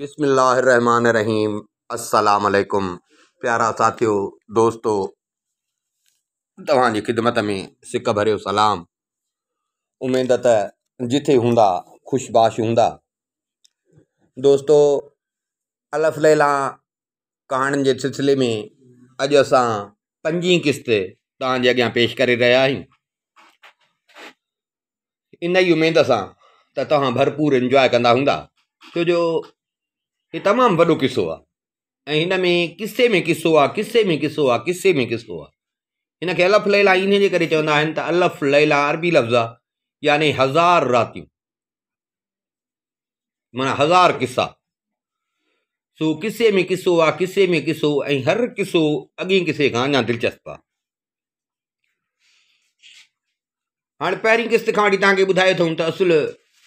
बिस्मिल्लाहिर्रहमानिर्रहीम। अस्सलाम वालेकुम प्यारा साथियों दोस्तों, तव्हांजी खिदमत में सिक भरियो सलाम। उम्मीद त जिथे हूंदा खुशबाश हूंदा। दोस्तों, अलफ लैला कहाणियुनि जे सिलसिले में अॼु असां 5वीं किस्त तव्हांजे अॻियां पेश करे रहिया आहियूं। इन ई उमेद सां त तव्हां भरपूर इंजॉय कंदा हूंदा, छो जो ये तमामु वॾो किस्सो आहे ऐं हिन में किस्से में किस्सो आहे, किस्से में किस्सो आहे, किस्से में किस्सो आहे। हिन खे अलफ लैला इन जे करे चवंदा आहिनि त अलफ लैला अरबी लफ़्ज़ आहे, यानी 1000 रातियूं, माना 1000 किस्सा। सो किस्से में किस्सो आहे, किस्से में किस्सो, ऐं हर किस्सो अॻे किस्से खां अञा दिलचस्प आहे। हाणे पहिरीं किस्त खां वठी तव्हांखे ॿुधाए अथऊं त असुल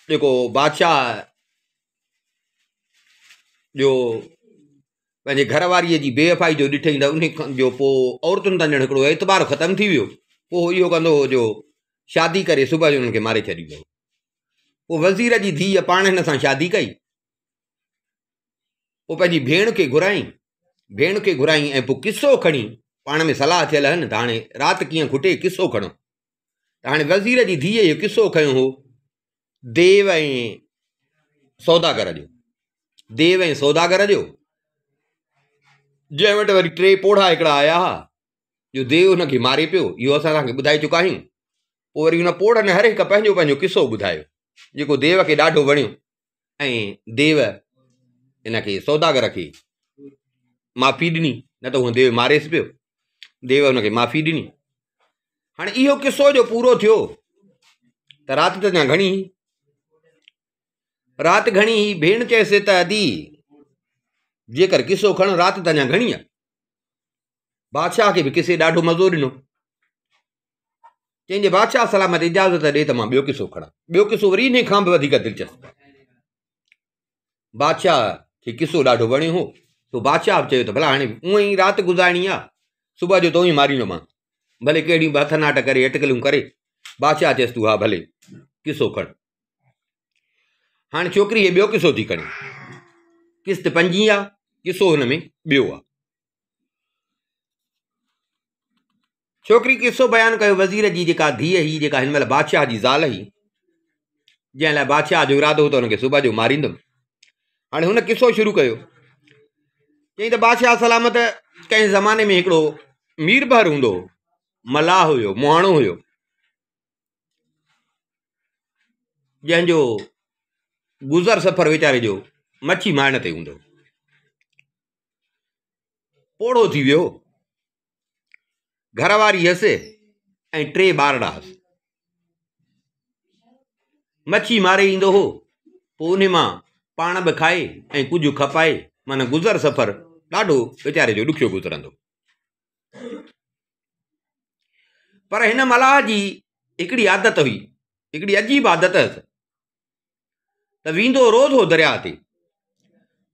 जेको बादशाह जो पंहिंजे घरवारीअ जी बेवफ़ाई जो ॾिठईं त उन जो पोइ औरतुनि तां ॼण हिकिड़ो एतबार ख़तमु थी वियो। पोइ इहो कंदो हो जो शादी करे सुबुह जो उन्हनि खे मारे छॾींदो। पोइ वज़ीर जी धीअ पाण हिन सां शादी कई। पोइ पंहिंजी भेण खे घुराई ऐं पोइ किस्सो खणी, पाण में सलाह थियल आहिनि त हाणे राति कीअं खुटे, किस्सो खणो। त हाणे वज़ीर जी धीअ इहो किस्सो खयो हो देव ऐं सौदागर जो। देव ऐं सौदागर जो, जंहिं वटि वरी 3 पोढ़ा हिकिड़ा आया हुआ जो देव हुनखे मारे पियो। इहो असां तव्हांखे ॿुधाए चुका आहियूं। पोइ वरी हुन पोढ़नि हर हिकु पंहिंजो पंहिंजो किस्सो ॿुधायो, जेको देव खे ॾाढो वणियो ऐं देव हिन खे सौदागर खे माफ़ी ॾिनी, न त उहो देव मारेसि पियो। देव हुनखे माफ़ी ॾिनी। हाणे इहो किस्सो जो पूरो थियो त राति त अञा घणी हुई। राति घणी ही, भेण चएसि त अदी जेकर किस्सो खण, राति त अञा घणी आहे। बादशाह खे बि किसे ॾाढो मज़ो ॾिनो। चईं जे बादशाह सलामत इजाज़त ॾे त मां ॿियो किस्सो खणा। ॿियो किस्सो वरी इन खां बि वधीक दिलचस्प। बादशाह खे किस्सो ॾाढो वणियो हो। तो बादशाह बि चयो त भला हाणे उअं ई राति गुज़ारणी आहे, सुबुह जो तो ई मारींदोमांइ, भले कहिड़ी बि हथनाट करे, अटकलियूं करे। बादशाह चएसि तूं हा भले किस्सो खण। हाणे छोकिरी खे ॿियो किस्सो थी खणे। किस्त 5 आहे, किस्सो हुन में ॿियो आहे। छोकिरी किस्सो बयानु कयो वज़ीर जी जेका धीअ हुई, जेका हिन महिल बादशाह जी ज़ाल हुई, जंहिं लाइ बादशाह जो इरादो हो त हुनखे सुबुह जो मारींदुमि। हाणे हुन किस्सो शुरू कयो। चईं त बादशाह सलामत कंहिं ज़माने में हिकिड़ो मीर बहर हूंदो हो, मलाह हुयो, मुहाणो हुयो, जंहिंजो गुज़र सफ़र वीचारे जो मच्छी मारण ते हूंदो। पोढ़ो थी वियो, घरवारी हुअसि ऐं 3 ॿारड़ा हुअसि। मच्छी मारे ईंदो हो, पोइ उन मां पाण बि खाए ऐं कुझु खपाए, माना गुज़र सफ़र ॾाढो वीचारे जो ॾुखियो गुज़रंदो। पर हिन मलाह जी हिकिड़ी आदत हुई, हिकिड़ी अजीब आदत हुअसि त वेंदो रोज़ हो दरिया ते,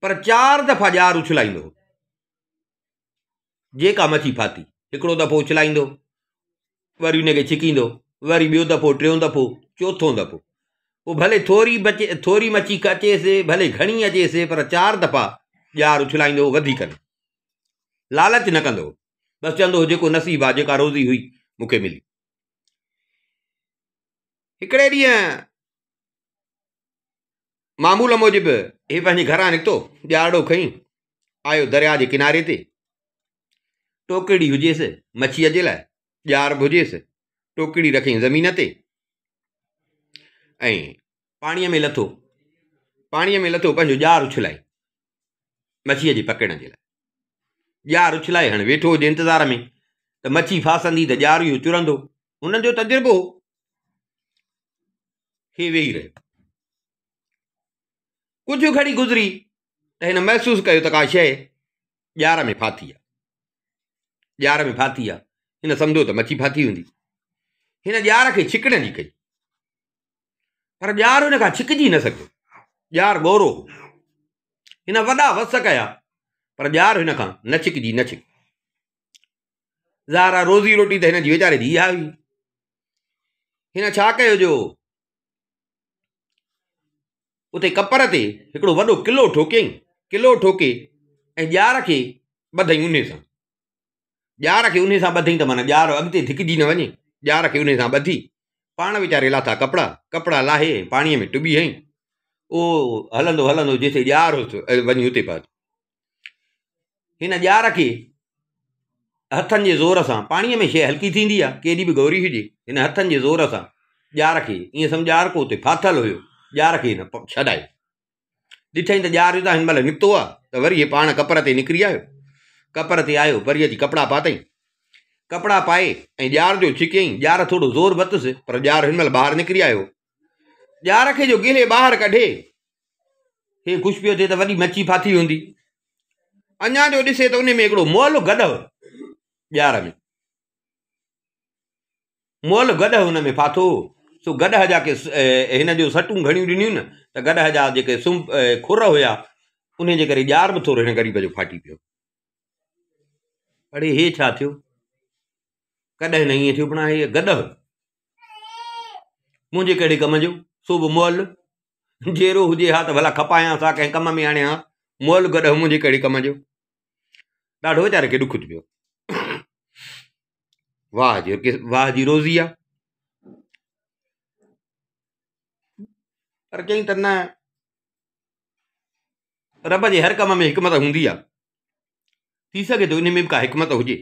पर 4 दफ़ा ॼार उछलाईंदो हो। जेका मच्छी फाती, हिकिड़ो दफ़ो उछलाईंदो, वरी उनखे छिकींदो, वरी ॿियो दफ़ो, 3 दफ़ो, 4थों दफ़ो। पोइ भले थोरी मच्छी अचेसि, भले घणी अचेसि, पर 4 दफ़ा ॼार उछलाईंदो, वधीक न। लालच न कंदो, बसि चवंदो हो जेको नसीब आहे, जेका रोज़ी हुई मूंखे मिली। हिकिड़े ॾींहुं मामूल मूजिबि हे पंहिंजे घरां निकितो, ॼारड़ो खईं, आयो दरिया जे किनारे ते। टोकड़ी हुजेसि मच्छीअ जे लाइ, ॼार बि हुजेसि, टोकड़ी रखियईं ज़मीन ते ऐं पाणीअ में लथो पंहिंजो ॼार उछलाए मच्छीअ जे पकड़ण जे लाइ। ॼार उछलाए हाणे वेठो हुजे इंतज़ार में त मच्छी फासंदी त ॼार इहो चुरंदो। हुननि जो तजुर्बो हो। हे वेही रहियो, कुझु घड़ी गुज़री त हिन महसूसु कयो त का शइ ॼार में फाथी आहे। हिन सम्झो त मच्छी फाथी हूंदी। हिन ॼार खे छिकण जी कई, पर ॼार हुन खां छिकजी न सघियो। ॼार ॻोरो हो। हिन वॾा वस कया, पर ॼार हिन खां न छिकजी। ज़ारा रोज़ी रोटी त हिन जी वीचारे जी इहा हुई। हिन छा कयो जो उते कपर ते हिकिड़ो वॾो किलो ठोकियईं किलो ठोके ऐं ॼार खे ॿधई उन सां, ॼार खे उन सां ॿधई त माना ॼार अॻिते धिकजी न वञे, ॼार खे उन सां ॿधी पाण वीचारे लाथा कपिड़ा लाहे पाणीअ में टुॿी हई, उहो हलंदो हलंदो जेसिताईं ॼार वञी हुते पहुतो। हिन ॼार खे हथनि जे ज़ोर सां, पाणीअ में शइ हल्की थींदी आहे केॾी बि गौरी हुजे, हिन हथनि जे ज़ोर सां ॼार खे ईअं सम्झ ॼार को हुते फाथल हुयो, ॼार खे हिन छॾायो। ॾिठई त ॼार हितां हिन महिल निकितो आहे त वरी पाण कपर ते निकिरी आयो, कपर ते आयो वरी अची कपिड़ा पातई, कपिड़ा पाए ऐं ॼार जो छिकियईं, ॼार थोरो ज़ोर वरितुसि पर ॼार हिन महिल ॿाहिरि निकिरी आयो। ॼार खे जो गिले ॿाहिरि कढे, हे ख़ुशि पियो थिए त वॾी मच्छी फाथी हूंदी, अञा जो ॾिसे त उन में हिकिड़ो मुअल गॾु ॼार में, मुअल गॾु हुन में फाथो। सो गॾ जा के हिन जो सटूं घणियूं ॾिनियूं न त गॾ जा जेके खुर हुया उन जे करे ॼार बि थोरो हिन ग़रीब जो फाटी पियो। अड़े हे छा थियो, कॾहिं न ईअं थियो, पण हे गॾ मुंहिंजे कहिड़े कम जो, सो बि मुअल, जहिड़ो हुजे हा त भला खपायां सा कंहिं कम में आणे हा, मुअल गॾ मुंहिंजे कहिड़े कम जो। ॾाढो वीचारे खे ॾुख थियो। वाह जी रोज़ी आहे, पर चई त न, रब जे हर कम में हिकमत हूंदी आहे, थी सघे थो इन में बि का हिकमत हुजे।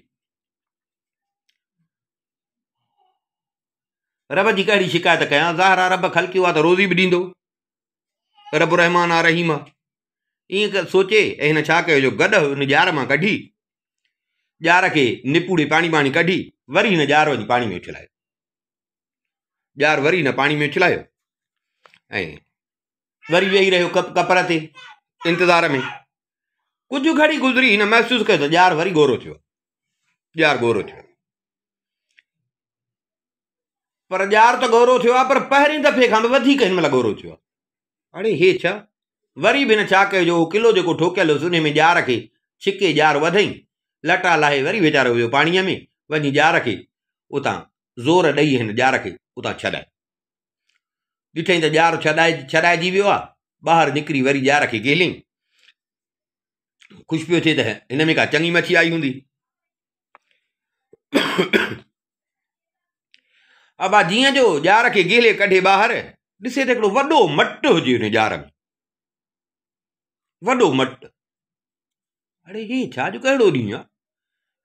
रब जी कहिड़ी शिकायत कयां, ज़ाहिर आहे रब ख़लकियो आहे त रोज़ी बि ॾींदो, रब रहमान आहे रहीम आहे, ईअं सोचे ऐं हिन छा कयो जो गॾु हिन ॼार मां कढी, ॼार खे निपूड़े पाणी कढी वरी हिन ॼार वञी पाणी में उछलायो, ॼार वरी हिन पाणी में उछलायो ऐं वरी वेही रहियो कपर ते इंतज़ार में। कुझु घड़ी गुज़री, हिन महसूस कयो त ॼार वरी गोरो थियो, ॼार गोरो थियो, पर ॼार त गोरो थियो आहे पर पहिरें दफ़े खां बि वधीक हिन महिल गोरो थियो आहे। अड़े हे छा, वरी बि हिन छा कयो जो किलो जेको ठोकियल हुयुसि उन में ॼार खे छिके ॼार वधई, लटा लाहे वरी वीचारो वियो पाणीअ में, वञी ॼार खे उतां ज़ोर ॾेई हिन ॼार खे उतां छॾाए, ॾिठई त ॼार छॾाइजी वियो आहे, ॿाहिरि निकिरी वरी ॼार खे गेलियईं, ख़ुशि पियो थिए त हिन में का चङी मच्छी आई हूंदी। अबा जीअं जो ॼार खे गेले कढे ॿाहिरि, ॾिसे त हिकिड़ो वॾो मट हुजे हुन ॼार में, वॾो मट। अड़े हे छा जो कहिड़ो ॾींहुं आहे,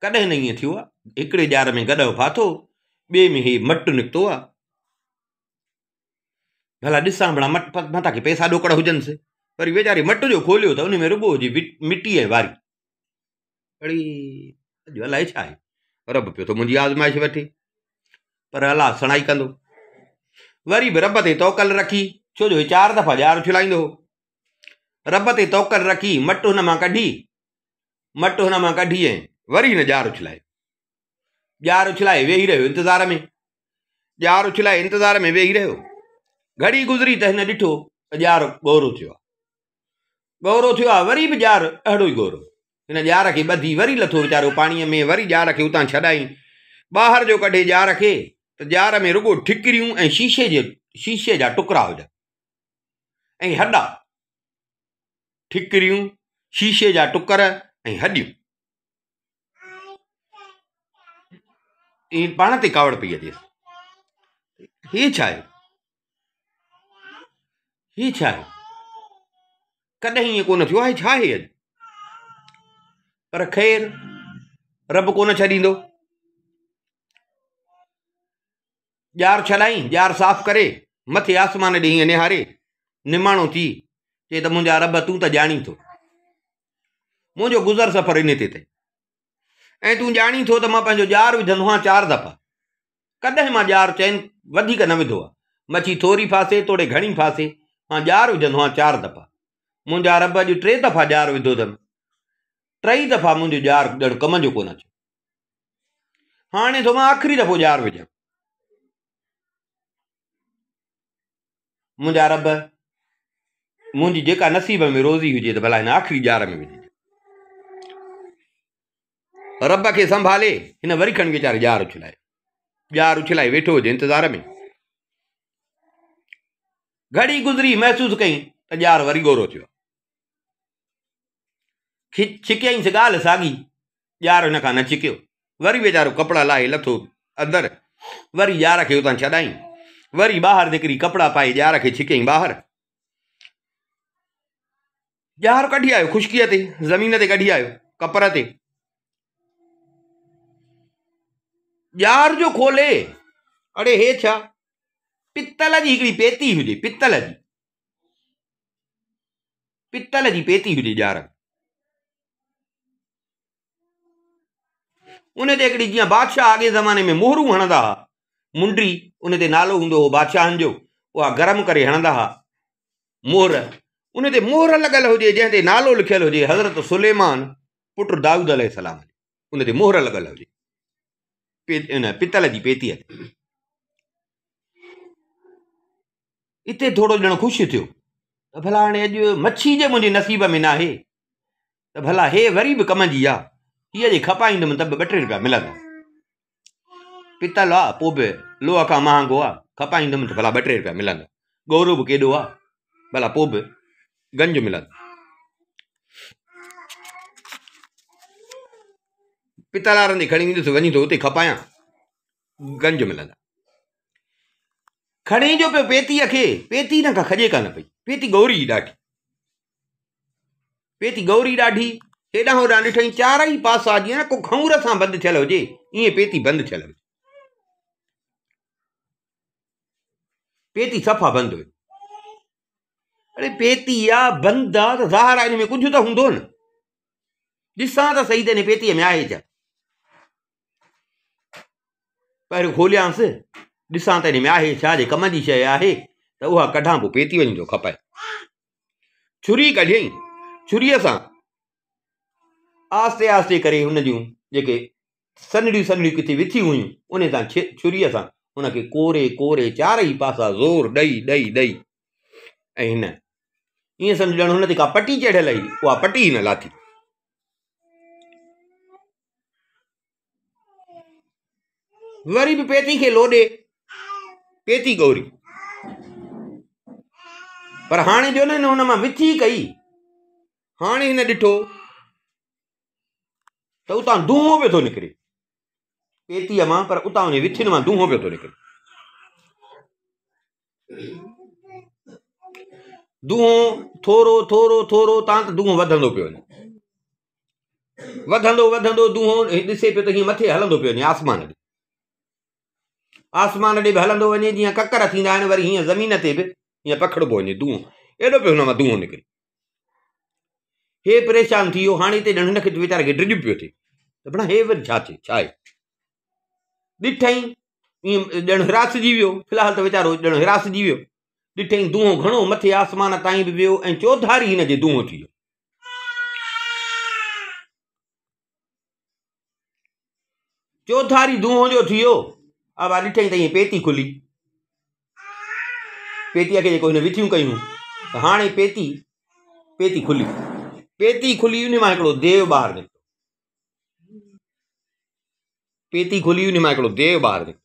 कॾहिं न ईअं थियो आहे, हिकिड़े ॼार में गॾु फाथो, ॿिए में हे मट निकितो आहे, भला ॾिसां भला मथां के पैसा ॾोकड़ हुजनिसि, वरी वेचारे मट जो खोलियो त उन में रुॻो हुजे मिटी ऐं वारी। अड़े अॼु अलाए छा आहे, रब पियो थो मुंहिंजी आज़माइश वठे, पर अलाह सणाई कंदो। वरी बि रब ते तवकल रखी, छो जो 4 दफ़ा ॼार उछलाईंदो हो, रब ते तवकल रखी मट हुन मां कढी ऐं वरी हिन ॼार उछलाए, ॼार उछलाए वेही रहियो इंतज़ार में, ॼार उछलाए इंतज़ार में वेही रहियो। घड़ी गुज़री त हिन ॾिठो त ॼार गोरो थियो आहे, वरी बि ॼार अहिड़ो ई गोरो, हिन ॼार खे ॿधी वरी लथो वीचारो पाणीअ में, वरी ॼार खे उतां छॾाई, ॿाहिरि जो कढे ॼार खे त ॼार में रुॻो ठिकरियूं ऐं शीशे जा टुकड़ा हुजनि ऐं हॾा, ठिकरियूं, शीशे जा टुकर ऐं हॾियूं, पाण ते कावड़ पई अचे। हे छा आहे, हे छा आहे, कॾहिं ईअं कोन थियो आहे, छा आहे अॼु, पर ख़ैर रब कोन छॾींदो। ॼार छॾाई, ॼार साफ़ करे मथे आसमान ॾे हीअं निहारे, निमाणो थी चए त मुंहिंजा रब तूं त ॼाणी थो, मुंहिंजो गुज़र सफ़र इन ते अथई, ऐं तूं ॼाणी थो त मां पंहिंजो ॼार विझंदो आहियां 4 दफ़ा, कॾहिं मां ॼार चइनि वधीक न विधो आहे, मच्छी थोरी फासे तोड़े घणी फासे, मां ॼार विझंदो आहियां 4 दफ़ा, मुंहिंजा रब अॼु 3 दफ़ा ॼार विधो अथमि, 3 दफ़ा मुंहिंजो ॼार ॼण कम जो कोन अचे, हाणे थो मां आख़िरी दफ़ो ॼार विझां, मुंहिंजा रब मुंहिंजी जेका नसीब में रोज़ी हुजे त भला हिन आख़िरी ॼार में विझे, रब खे संभाले हिन वरी खणी वीचारे ॼार उछलाए वेठो हुजे इंतज़ार में। घड़ी गुज़री महसूस कई त ॼार वरी गोरो थियो, छिकियईंसि ॻाल्हि साॻी, ॼार हिन खां न छिकियो। वरी वीचारो कपिड़ा लाहे लथो अंदरि, वरी ॼार खे उतां छॾाई, वरी ॿाहिरि निकिरी कपिड़ा पाए ॼार खे छिकियईं ॿाहिरि। ॼार कढी आयो खुशकीअ ते, ज़मीन ते कढी आयो, कपर ते। ॼार जो खोले, अड़े हे छा, पितल जी हिकिड़ी पेती हुजे, पितल जी पेती हुजे ॼार। उन ते हिकिड़ी जीअं बादशाह अॻे ज़माने में मोहरूं हणंदा हुआ, मुंडी उन ते नालो हूंदो हो बादशाहनि जो, उहा गरम करे हणंदा हुआ मोहर। उन ते मोहर लॻल हुजे जंहिं ते नालो लिखियल हुजे हज़रत सुलेमान पुट दाऊद अलैहिस्सलाम, उन ते मोहर लॻल हुजे इन पितल जी पेतीअ ते। इते थोरो ॼणो ख़ुशि थियो त भला हाणे अॼु मच्छी जे मुंहिंजे नसीब में न आहे, त भला हे वरी बि कम जी आहे, हीअ जे खपाईंदुमि त 2-3 रुपया मिलंदा। पितल आहे पोइ बि लोह खां महांगो आहे, खपाईंदुमि त भला 2-3 रुपया मिलंदा। गौरो बि केॾो आहे, भला पोइ बि गंज मिलंदो। पितल वारनि खणी वेंदुसि, वञी थो उते खपायां, गंज मिलंदा। खणी जो पियो पेतीअ खे, पेती हिन खां खॼे कान पई, पेती गौरी ॾाढी, हेॾां होॾां ॾिठई चारई पासा जीअं न को खऊर सां बंदि थियल हुजे, ईअं पेती बंदि थियल हुई, पेती सफ़ा बंदि हुई। अड़े पेती आहे बंदि आहे त ज़ाहिर आहे हिन में कुझु त हूंदो न, ॾिसां त सही त हिन पेतीअ में आहे छा। पहिरियों खोलियांसि, ॾिसां त हिन में आहे छा, जे कम जी शइ आहे त उहा कढां, पोइ पेती वञी थो खपाए। छुरी कढियईं, छुरीअ सां आस्ते आस्ते करे हुन जूं जेके सनड़ियूं किथे विथियूं हुयूं उन सां छुरीअ सां हुनखे कोरे कोरे चारई पासा ज़ोर ॾई ऐं हिन ईअं सम्झ ॼण हुन ते का पटी चढ़ियल हुई, उहा पटी हिन लाथी। वरी बि पेती खे लोॾे, पेती गौरी, पर हाणे जो न हुन मां विथी कई, हाणे हिन ॾिठो त उतां धूओं पियो थो निकिरे पेतीअ मां, पर उतां उन विथियुनि मां धूओं पियो थो निकिरे। धूओं थोरो थोरो थोरो तां त धूओं वधंदो पियो वञे, वधंदो धूओं ॾिसे पियो त हीअं मथे हलंदो पियो वञे, आसमान ॾे बि हलंदो वञे, जीअं ककर थींदा आहिनि, वरी हीअं ज़मीन ते बि हीअं पखिड़िबो वञे धूओं, एॾो पियो हुन मां धूओं निकिरे। हे परेशान थी वियो, हाणे हिते ॼण हिनखे वीचारे खे ड्रिज पियो थिए त भला हे वरी छा थिए, छा आहे। ॾिठई ईअं ॼण हिरासजी वियो, फ़िलहाल त वीचारो ॼण हिरासजी वियो, ॾिठई धूओं घणो मथे आसमान ताईं बि वियो ऐं चौधारी हिनजे धूओं थी वियो। चौधारी धूओं जो थी वियो। अब ॾिठई त ईअं पेती खुली, पेतीअ खे जेको हिन विथियूं कयूं त हाणे पेती खुली, उन मां हिकिड़ो देव ॿाहिरि निकितो, पेती खुली, उन मां हिकिड़ो देव ॿाहिरि निकितो,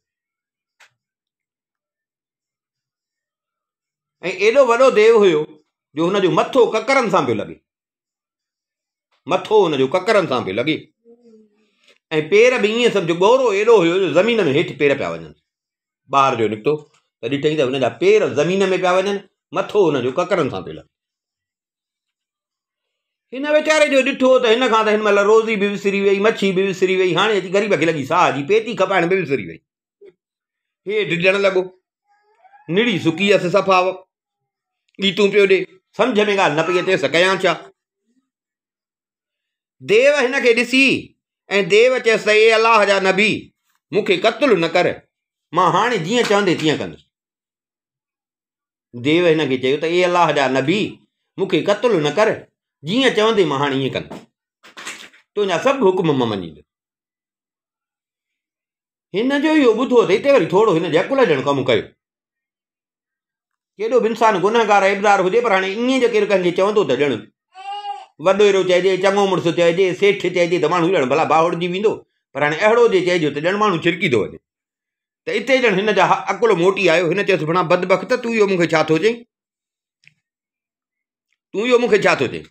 ऐं एॾो वॾो देव हुयो जो हुनजो मथो ककरनि सां पियो लॻे, मथो हुनजो ककरनि सां पियो लॻे, ऐं पेर बि ईअं सम्झो ॻोरो एॾो हुयो जो ज़मीन में हेठि पेर पिया वञनि। ॿाहिरि जो निकितो त ॾिठई त हुनजा पेर ज़मीन में पिया वञनि, मथो हुनजो ककरनि सां पियो लॻे। हिन वीचारे जो ॾिठो त हिन खां त हिन महिल रोज़ी बि विसरी वई, मच्छी बि विसरी वई, हाणे अची ग़रीब खे लॻी साह जी, पेती खपाइण बि विसरी वई। हे ढिॼण लॻो, निड़ी सुकी सफ़ा गीतूं पियो ॾे, सम्झ में ॻाल्हि न पई अचेसि कयां छा। देव हिन खे ॾिसी ऐं देव चयसि त ए अलाह जा नबी, मूंखे क़त्लु न कर, मां हाणे जीअं चवंदे तीअं कंदुसि। देव हिन खे चयो त ए अलाह जा नबी, मूंखे क़त्लु न कर, जीअं चवंदे मां हाणे ईअं कंदुसि, तुंहिंजा सभु हुकुम मां मञींदुसि। हिन जो इहो ॿुधो त हिते वरी थोरो हिन जे अकुल ॼण कमु कयो। केॾो बि इंसानु गुनहगार इबदार हुजे, पर हाणे ईअं जो केरु कंहिंखे चवंदो त ॼण वॾो अहिड़ो चइजे, चङो मुड़ुसु चइजे, सेठ चइजे त माण्हू ॼण भला बाहुड़जी वेंदो, पर हाणे अहिड़ो जे चइजो त ॼण माण्हू छिरकी थो वञे। त हिते ॼण हिन जा अकुल मोटी आयो, हिन चयोसि भणा बदबख़्त, तूं इहो मूंखे छा थो चई, तूं इहो मूंखे छा थो चई।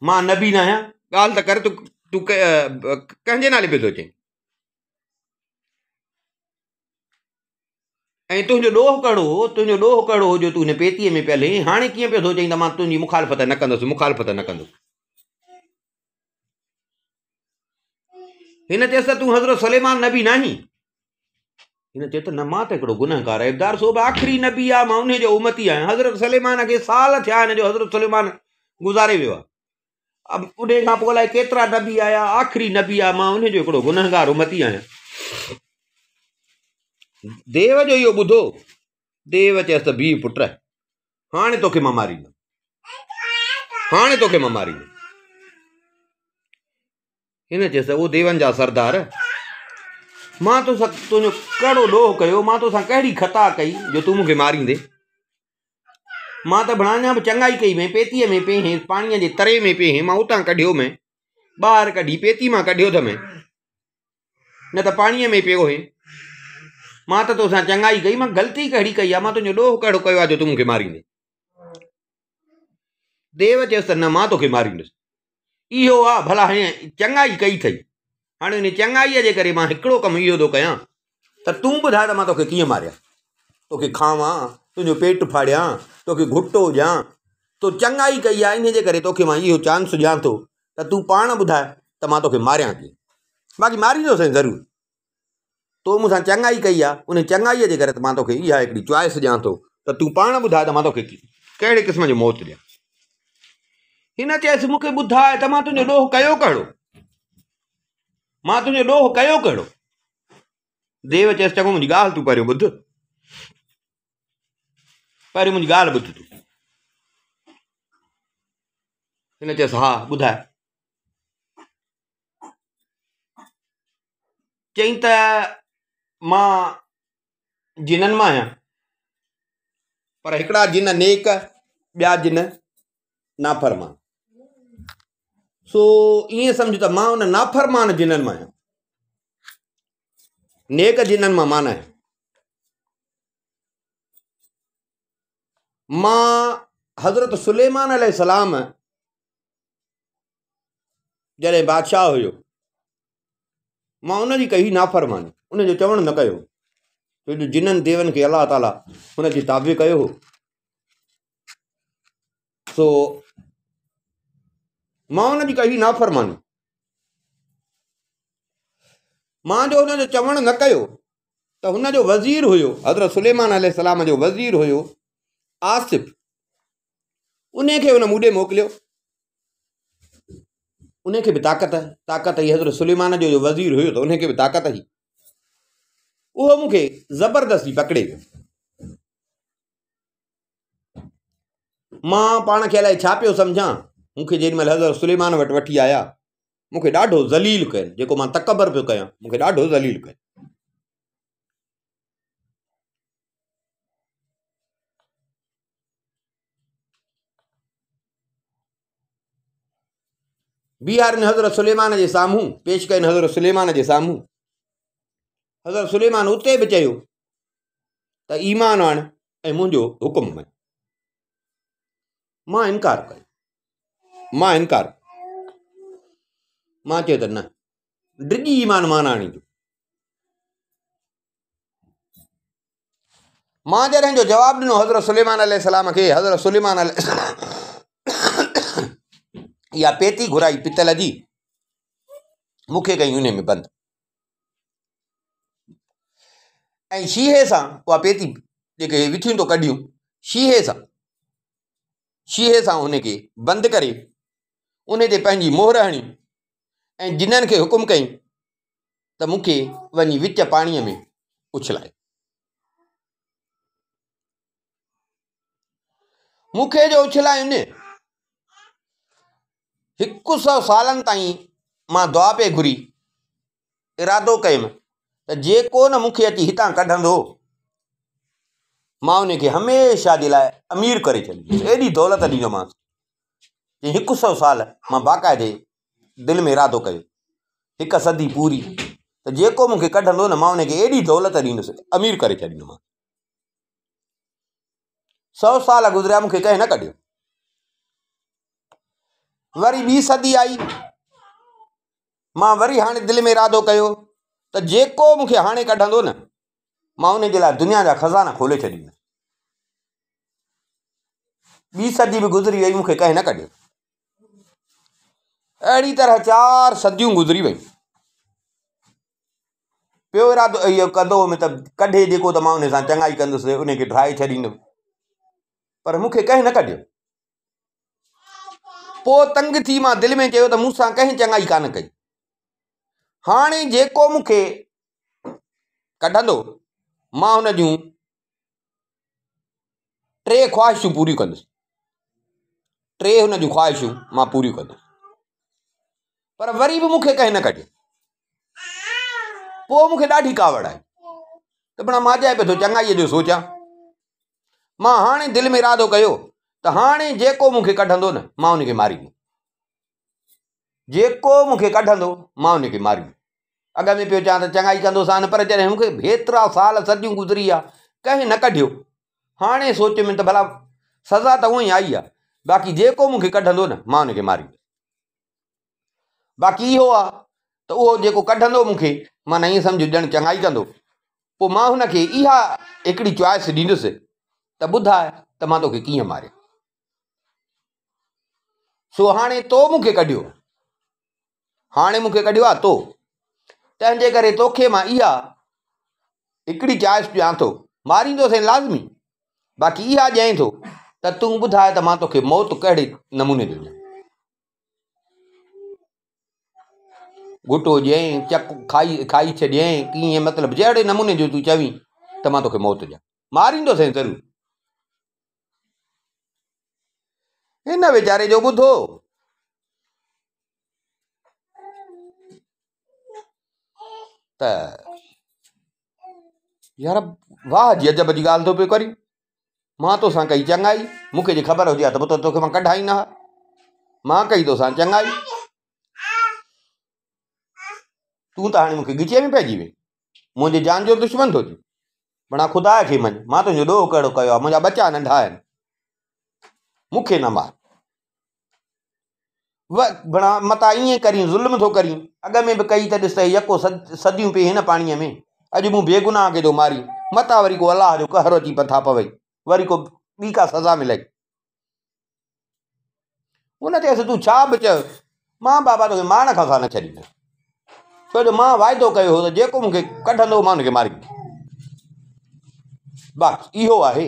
मां नबी न आहियां, ॻाल्हि त कर, तूं कंहिंजे नाले पियो थो चईं? ऐं तुंहिंजो ॾोह कहिड़ो हो जो तूं हिन पेतीअ में पियल आहीं? हाणे कीअं पियो थो चईं त मां तुंहिंजी मुखालफ़त न कंदुसि? हिन चएसि त तूं हज़रत सुलेमान नबी न आहीं? हिन चए त न, मां त हिकिड़ो गुनहगार आहे, इब्दार सोब आख़िरी नबी आहे, मां उन जो उमती आहियां। हज़रत सुलेमान खे साल थिया आहिनि जो हज़रत सुलेमान गुज़ारे वियो आहे। अब उन खां पोइ अलाए केतिरा नबी आया, आख़िरी नबी आहे, मां उन जो हिकिड़ो गुनहगार उमती आहियां। देव जो इहो ॿुधो, देव चएसि त बीह पुट, हाणे तोखे मां मारींदुमि। हिन चएसि ओ देवनि जा सरदार, मां तोसां तुंहिंजो कहिड़ो ॾोह कयो, मां तोसां कहिड़ी ख़ता कई जो तूं मूंखे मारींदे? मां त बणाञा बि चङाई कई में, पेतीअ में पिए पाणीअ जे तरे में पिए, मां उतां कढियो में, ॿाहिरि कढी पेती मां कढियो त में, न त पाणीअ में पियो हे। मां त तोसां चङाई कई, मां ग़लती कहिड़ी कई आहे? मां तुंहिंजो ॾोह कहिड़ो कयो आहे जो तूं मूंखे मारींदे? देव चएसि त न, मां तोखे मारींदुसि। इहो आहे भला हाणे चङाई कई अथई, हाणे उन चङाईअ जे करे मां हिकिड़ो कमु इहो थो कयां त तूं ॿुधाए त मां तोखे कीअं मारियां? तोखे खावां, तुंहिंजो पेट फाड़ियां, तोखे घुटो ॾियां? तो चङाई कई आहे, इन जे करे तोखे मां इहो चांस ॾियां थो त तूं पाण ॿुधाए त मां तोखे मारियां कीअं। बाक़ी मारींदोसि ज़रूरु, तो मूंसां चङाई कई आहे, उन चङाईअ जे करे त मां तोखे इहा हिकिड़ी चॉइस ॾियां थो त तूं पाण ॿुधाए त मां तोखे कहिड़े क़िस्म जो मौत ॾियां। हिन चएसि मूंखे ॿुधाए त मां तुंहिंजो ॾोह कयो कहिड़ो? देव चएसि चङो, मुंहिंजी ॻाल्हि तूं पहिरियों ॿुध, तूं। हिन चएसि हा ॿुधाए। चई त मां जिननि मां आहियां, पर हिकिड़ा जिन नेक, ॿिया जिन नाफ़रमान। सो ईअं सम्झ त मां उन नाफ़रमान जिननि मां आहियां, नेक जिननि मां मां न आहियां। मां हज़रत सुलेमान अलैहिस्सलाम जॾहिं बादशाह हुयो, मां उनजी कई नाफ़रमानी, उनजो चवणु न कयो, छो जो जिननि देवनि खे अलाह ताला हुनजे ताबे कयो हो। सो मां उनजी कई नाफ़रमानी, मां जो हुनजो चवणु न कयो त हुनजो वज़ीर हुयो, हज़रत सुलेमान अलैहिस्सलाम जो वज़ीर हुयो आसिफ, उन खे हुन मूं ॾे मोकिलियो। उनखे बि ताक़त हुई, हज़रत सुलेमान जो वज़ीर हुयो त उनखे बि ताक़त हुई। उहो मूंखे ज़बरदस्ती पकिड़े वियो। मां पाण खे अलाए छा पियो सम्झां, मूंखे जेॾीमहिल हज़रत सुलेमान वटि वठी आया, मूंखे ॾाढो ज़लील कनि, जेको मां तकबर पियो कयां, मूंखे ॾाढो ज़लील कनि। बीहारनि हज़रत सुलेमान जे साम्हूं, पेश कनि हज़रत सुलेमान जे साम्हूं। हज़रत सुलेमान उते बि चयो त ईमान आण ऐं मुंहिंजो हुकुम मञ। मां इनकार कयो, मां चयो त न, डिॼी ईमान मां न आणींदुमि। मां जॾहिं जो जवाबु ॾिनो हज़रत सुलेमान अलैहिस्सलाम खे, हज़रत सुलेमान इहा पेती घुराई पितल जी, मूंखे कई उन में बंदि, ऐं शीहे सां उहा पेती जेके विथियूं तो कढियूं, शीहे सां हुनखे बंदि करे उन ते पंहिंजी मोहर हणी, ऐं जिन्हनि खे हुकुम कई त मूंखे वञी विच पाणीअ में उछलाए। मूंखे जो उछलायुनि, 100 सालनि ताईं मां दुआ पे घुरी, इरादो कयुमि त जेको न मूंखे अची हितां कढंदो, मां उनखे हमेशह जे लाइ अमीर करे छॾींदुसि, एॾी दौलत ॾींदोमांसि। 100 साल मां बाक़ाइदे दिलि में इरादो कयो, 1 सदी पूरी, त जेको मूंखे कढंदो न, मां उनखे एॾी दौलत ॾींदुसि, अमीर करे छॾींदोमांसि। 100 साल गुज़रिया, मूंखे कंहिं न कढियो। वरी ॿी सदी आई, मां वरी हाणे दिलि में इरादो कयो त जेको मूंखे हाणे कढंदो न, मां उन जे लाइ दुनिया जा खज़ाना खोले छॾींदुसि। ॿी सदी बि गुज़री वई, मूंखे कंहिं न कढियो। अहिड़ी तरह 4 सदियूं गुज़री वयूं। पियो इरादो इहो कंदो हुउमि त कढे जेको त मां उन सां चङाई कंदुसि, उनखे ठाहे छॾींदुमि, पर मूंखे कंहिं न कढियो। पोइ तंग थी मां दिलि में चयो त मूंसां कंहिं चङाई कान कई। हाणे जेको मूंखे कढंदो, मां हुन जूं 3 ख़्वाहिशूं पूरियूं कंदुसि। 3 हुन जूं ख़्वाहिशूं मां पूरियूं कंदुसि, पर वरी बि मूंखे कंहिं न कढियो। पोइ मूंखे ॾाढी कावड़ आई त भला मां चए पियो थो चङाईअ जो सोचां। मां हाणे दिलि में इरादो कयो त हाणे जेको मूंखे कढंदो न, मां उनखे मारींदुमि। जेको मूंखे कढंदो मां उनखे मारींदुमि। अॻ में पियो चवां त चङाई कंदोसां, पर जॾहिं मूंखे हेतिरा साल सदियूं गुज़री आहे, कंहिं न कढियो, हाणे सोच में त भला सज़ा त उअं ई आई आहे, बाक़ी जेको मूंखे कढंदो न, मां उनखे मारींदुमि। बाक़ी इहो आहे त उहो जेको कढंदो मूंखे, माना ईअं सम्झो ॼण चङाई कंदो, पोइ मां हुनखे इहा हिकिड़ी चॉइस ॾींदुसि त ॿुधाए त मां तोखे कीअं मारियां। सो हाणे तो मूंखे कढियो, हाणे मूंखे कढियो आहे तो, तंहिंजे करे तोखे मां इहा हिकिड़ी चॉइस ॾियां थो, मारींदोसीं लाज़मी, बाक़ी इहा ॾियां थो त तूं ॿुधाए त मां तोखे मौत कहिड़े नमूने जो ॾियां। घुटो ॾियईं, चक खाई छॾियईं, कीअं, मतिलबु जहिड़े नमूने जो तूं चवीं त मां तोखे मौत ॾियां, मारींदोसीं ज़रूरु। हिन वीचारे जो ॿुधो त यार वाह जी अजब जी ॻाल्हि थो पियो करी। मां तोसां कई चङाई, मूंखे जे ख़बर हुजे हा त पुटु तोखे मां कढाई न हा। मां कई तोसां चङाई, तूं त हाणे मूंखे ॻिचे में पइजी वई, मुंहिंजे जान जो दुश्मन थो थी। भणा ख़ुदा खे मञ, मां तुंहिंजो ॾोह कहिड़ो कयो आहे, मुंहिंजा बचा नंढा आहिनि, मूंखे न मार। भणा मता ईअं करी ज़ुल्म थो करी, अॻ में बि कई त ॾिस यको सदियूं पई हिन पाणीअ में, अॼु मूं बेगुनाह खे थो मारी, मता वरी को अलाह जो कहर अची पथा पवई, वरी को ॿी का सज़ा मिलई। उन चयसि तूं छा बि चयो, मां बाबा तोखे मारण खां न छॾींदुसि, छो जो मां वाइदो कयो हो त जेको मूंखे कढंदो मां हुनखे मारींदुसि। बस इहो आहे,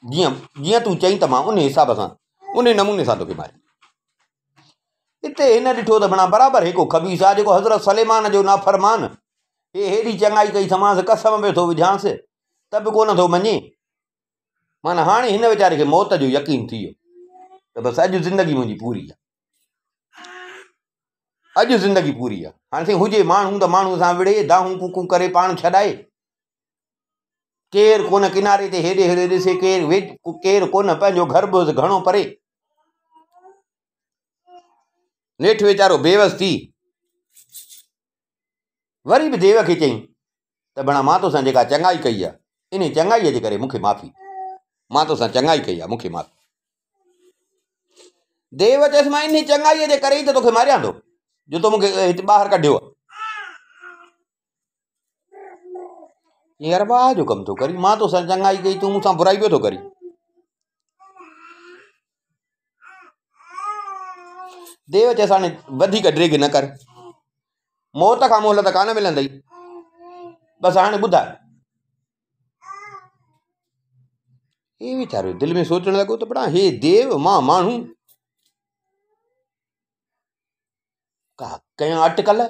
जीअं तूं चईं त मां उन हिसाब सां, उन नमूने सां तोखे मारी। हिते हिन ॾिठो त भणा बराबरि हिकु ख़बीस आहे जेको हज़रत सलेमान जो नाफ़रमान, हे हेॾी चङाई कई, समाज कसम पियो थो विझांसि त बि कोन थो मञे। माना हाणे हिन वीचारे खे मौत जो यकीन थी वियो त बसि अॼु ज़िंदगी मुंहिंजी पूरी आहे, अॼु ज़िंदगी पूरी आहे। हाणे साईं हुजे माण्हू त माण्हू सां विड़े दाहूं कूकूं करे पाण छॾाए, केरु कोन किनारे ते हेॾे हेॾे ॾिसे, केरु कोन पंहिंजो घर बि घणो परे, नेठि वीचारो बेवस थी वरी बि देव खे चई त भणा मां तोसां जेका चङाई कई आहे, इन चङाईअ जे करे मूंखे माफ़ी, मां तोसां चङाई कई आहे, मूंखे माफ़ी। देव चयसि मां इन चङाईअ जे करे ई त तोखे मारियां थो, जो तो मूंखे हिते ॿाहिरि कढियो आहे। यार वाह जो कमु थो करी, मां तोसां चङाई कई, तूं मूंसां बुराई पियो थो करी। देव चयसि हाणे वधीक ड्रिग न कर, मौत खां मोहलत कान मिलंदई, बसि हाणे ॿुधाए। हे वीचारो दिलि में सोचणु लॻो त बड़ा हे देव, मां माण्हू का कयां अटकल,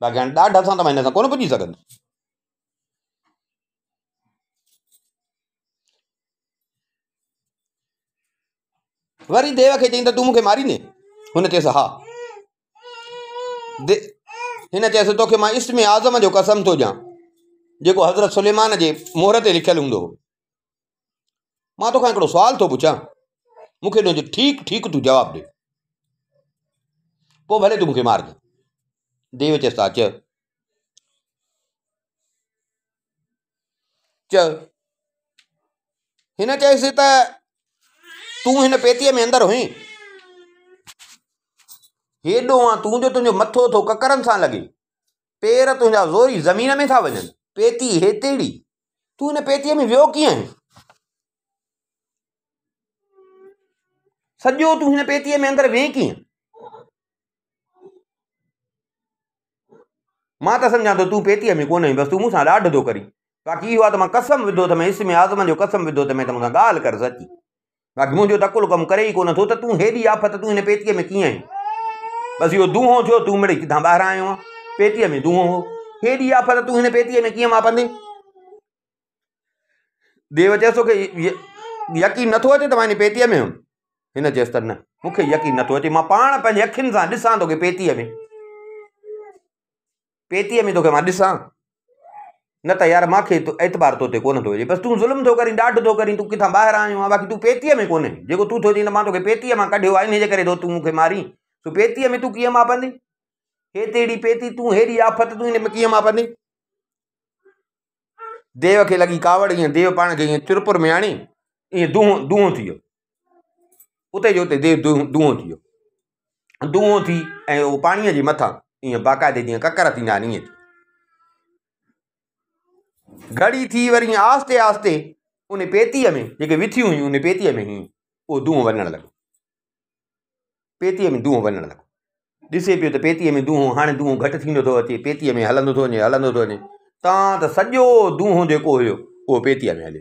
बाक़ी हाणे ॾाढा सां त मां हिन सां कोन पुॼी सघंदुसि। वरी देव खे चई त तूं मूंखे मारींदे? हुन चयसि हा। हिन चयसि तोखे मां इस्म आज़म जो कसम थो ॾियां, जेको हज़रत सुलेमान जे मोहर ते लिखियलु हूंदो हो। मां तोखां हिकिड़ो सुवाल थो पुछां, मूंखे हुनजो ठीकु ठीकु तूं जवाबु ॾे, पोइ भले तूं मूंखे मारजांइ। देव चयसि हा चयो। हिन चयसि त तूं हिन पेतीअ में अंदरि हुई? हेॾो आहे तूं जो तुंहिंजो मथो थो ककरनि सां लॻे, पेर तुंहिंजा ज़ोरी ज़मीन में था वञनि, पेती हेतेड़ी, तूं हिन पेतीअ में वियो कीअं आहे? सॼो तूं हिन पेतीअ में अंदरि वेहीं कीअं? मां त सम्झां थो तूं पेतीअ में कोन आहीं, बसि तूं मूंसां ॾाढो थो करी। बाक़ी इहो आहे त मां कसम विधो अथमि, इसमें आज़म जो कसम विधो अथमि त मूंसां ॻाल्हि कर सची। बाक़ी मुंहिंजो त अकुलु कमु करे ई कोन थो त तूं हेॾी आफ़त तूं हिन पेतीअ में कीअं आहीं? बसि इहो दूंहों थियो, तूं मिड़ई किथां ॿाहिरां आयो आहे, पेतीअ में दूंहों हो, हेॾी आफ़त तूं हिन पेतीअ में कीअं मापंदे? देव चएसि तोखे यकीन नथो अचे त मां हिन पेतीअ में हुउमि? हिन चएसि त न, मूंखे यकीन नथो अचे, मां पाण पंहिंजे अखियुनि सां ॾिसां तोखे पेतीअ में तोखे मां ॾिसां, न त यार मूंखे एतबार तो ते कोन थो अचे। बसि तूं ज़ुल्म थो करीं, ॾाढो थो करीं, तूं किथां ॿाहिरां आयो आहे, बाक़ी तूं पेतीअ में कोन्हे। जेको तूं थो चईं त मां तोखे पेतीअ मां कढियो आहे, इन जे करे तूं मूंखे मारी, तूं पेतीअ में तूं कीअं मापंदे? हेतेड़ी पेती तूं, हेॾी आफ़त तूं हिन में कीअं मापंदे? देव खे लॻी कावड़, ईअं देव पाण खे ईअं तिरपुर में आणी, ईअं दूंहों थी वियो, उते जो उते देव दूंहों थी वियो, दूंहों थी ऐं उहो पाणीअ जे मथां ईअं बाक़ाइदे जीअं ककर थींदा आहिनि ईअं घड़ी थी, वरी आस्ते आस्ते उन पेतीअ में जेके विथियूं हुयूं उन पेतीअ में ई उहो दूंहों वञणु लॻो, पेतीअ में दूंहों वञणु लॻो। ॾिसे पियो त पेतीअ में दूंहों, हाणे दूंहों घटि थींदो थो अचे, पेतीअ में हलंदो थो वञे, तव्हां त सॼो दूंहों जेको हुयो उहो पेतीअ में हले।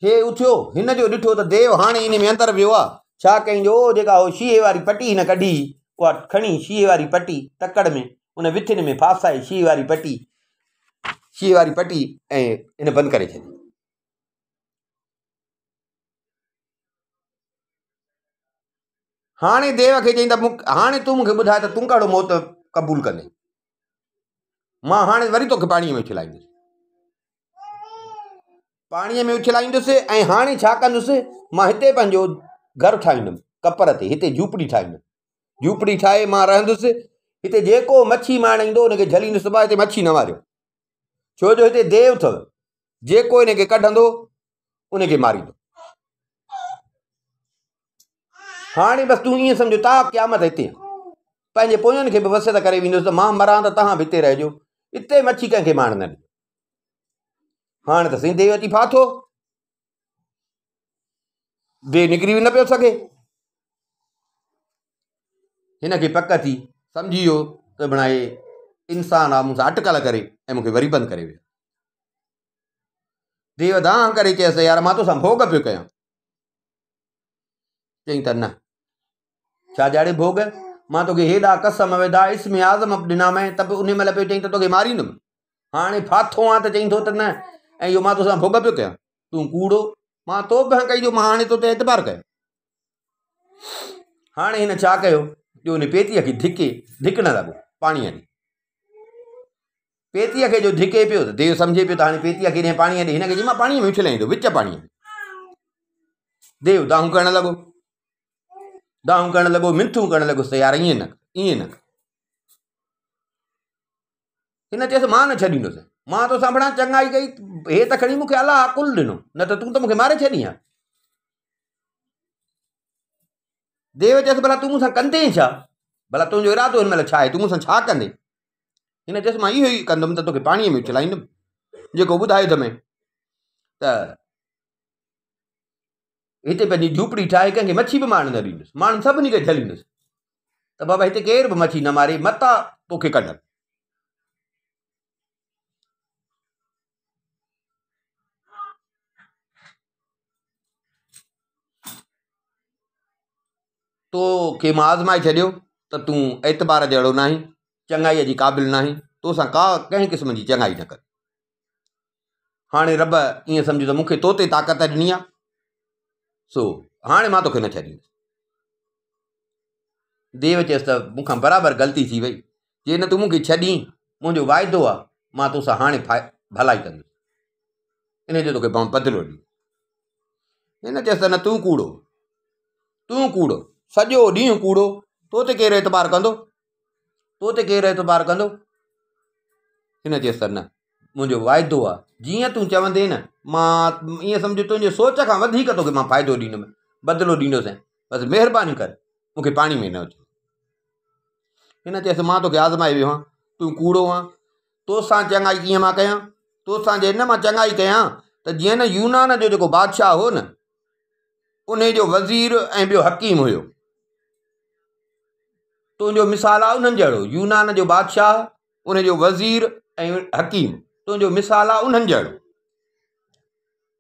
हे उथियो, हिन जो ॾिठो त देव हाणे इन में अंदरि वियो आहे, छा कईंजो, जेका उहो शीहे वारी पटी हिन कढी, उहा खणी शीहे वारी पटी तकड़ में उन विथियुनि में फासाए शीहे वारी पटी ऐं इन बंदि करे छॾी। हाणे देव खे चई त हाणे तूं मूंखे ॿुधाए त तूं कहिड़ो मौत क़बूल कंदे? मां हाणे वरी तोखे पाणीअ में उछलाईंदुसि, ऐं हाणे छा कंदुसि, मां हिते पंहिंजो घरु ठाहींदुमि कपर ते, हिते झूपड़ी ठाहींदुमि, झूपड़ी ठाहे मां रहंदुसि, हिते जेको मच्छी मारण ईंदो हुनखे झलींदुसि, मां हिते मच्छी न मारियो, छो जो हिते देव अथव, जेको हिनखे कढंदो उनखे मारींदो। हाणे बसि तूं ईअं सम्झो ता क़यामत हिते, पंहिंजे पोयनि खे बि वसियत करे वेंदुसि त मां मरां त तव्हां बि हिते रहिजो, हिते मच्छी कंहिंखे मारण न ॾिजो। हाणे त साईं देव अची फाथो, देव निकिरी न पियो सघे, हिनखे पक थी, सम्झी वियो त बणाए इंसान आहे मूंसां अटकल करे ऐं मूंखे वरी बंदि करे वियो। देव दाह करे चयसि यार मां तोसां भोग पियो कयां, चई त न, छा ॼाणे भोग, मां तोखे हेॾा कसम विधा, इसमें आज़म ॾिना मैं, त बि उन महिल पियो चई त तोखे मारींदुमि, हाणे फाथो आहे त चई थो त न, ऐं इहो मां तोसां भोग पियो कयां, तूं कूड़ो, मां तो बि कई जो मां हाणे तो ते एतबार कयो। हाणे हिन छा कयो, जो उन पेतीअ खे धिकण लॻो पाणीअ ॾे, पेतीअ खे जो धिके पियो त देव सम्झे पियो त हाणे पेतीअ खे ॾे पाणीअ ॾे, हिनखे चई मां पाणीअ में उछलाईंदो, विच पाणीअ में। देव दाहूं करणु लॻो, मिंथूं करणु लॻुसि, यार ईअं न, हिन चयसि मां न छॾींदुसि, मां तोसां बणा चङाई कई, हे त खणी मूंखे अलाह अकुल ॾिनो, न त तूं त मूंखे मारे छॾी आहे। देव चयसि भला तूं मूंसां कंदे छा, भला तुंहिंजो इरादो हिन महिल छा आहे, तूं मूंसां छा कंदे? हिन चयसि मां इहो ई कंदुमि त तोखे पाणीअ में उछलाईंदुमि, जेको ॿुधायो त में त हिते पंहिंजी झूपड़ी ठाहे कंहिंखे मच्छी बि मारण न ॾींदुसि, माण्हुनि सभिनी खे झलींदुसि, त बाबा हिते केर बि मच्छी न मारे, मता तोखे कढनि। तोखे मां आज़माए छॾियो त तूं एतबार जहिड़ो न आहीं, चङाईअ जी क़ाबिल न आहीं, तोसां का कंहिं क़िस्म जी चङाई न कर। हाणे रब ईअं सम्झो त मूंखे तो ते ताक़त ॾिनी आहे, सो हाणे मां तोखे न छॾींदुसि। देव चयसि त मूंखां बराबरि ग़लती थी वई, जे न तूं मूंखे छॾीं, मुंहिंजो वाइदो आहे मां तोसां हाणे भलाई कंदुसि, इन जो तोखे बदिलो ॾी। हिन चयसि त न, तूं कूड़ो, सॼो ॾींहुं कूड़ो, तो ते केरु एतबार कंदो? हिन चयसि त न, मुंहिंजो वाइदो आहे, जीअं तूं चवंदे न, मां ईअं सम्झो तुंहिंजे सोच खां वधीक तोखे मां फ़ाइदो ॾींदुमि, बदिलो ॾींदुसि, बसि महिरबानी कर मूंखे पाणी में न विझ। हिन चयसि मां तोखे आज़माए वियो आहियां, तूं कूड़ो आहीं, तोसां चङाई कीअं मां कयां? तोसां जे न मां चङाई कयां त जीअं न यूनान जो जेको बादशाह हो न, उन जो वज़ीर ऐं ॿियो हकीम हुयो, तुंहिंजो मिसाल आहे उन्हनि जहिड़ो। यूनान जो बादशाह, उन जो वज़ीर ऐं हकीम, तुंहिंजो मिसाल आहे उन्हनि जहिड़ो।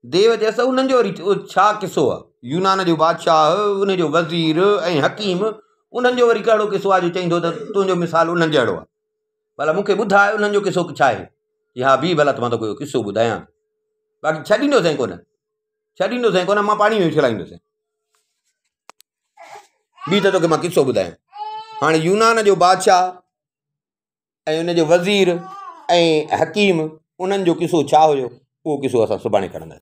देव चयसि उन्हनि जो वरी छा किसो आहे? यूनान जो बादशाह, उन जो वज़ीर ऐं हकीम, उन्हनि जो वरी कहिड़ो किसो आहे जो चईंदो त तुंहिंजो मिसाल उन्हनि जहिड़ो आहे? भला मूंखे ॿुधाए उन्हनि जो किसो छा आहे? हा बि भला त मां तोखे किसो ॿुधायां, बाक़ी छॾींदोसीं कोन, मां पाणी में छॾाईंदुसि। बि त तोखे मां किसो ॿुधायां। हाणे यूनान जो बादशाह ऐं उन जो वज़ीर ऐं हकीम, उन्हनि जो किसो छा हुयो, उहो किसो असां सुभाणे खणंदासीं।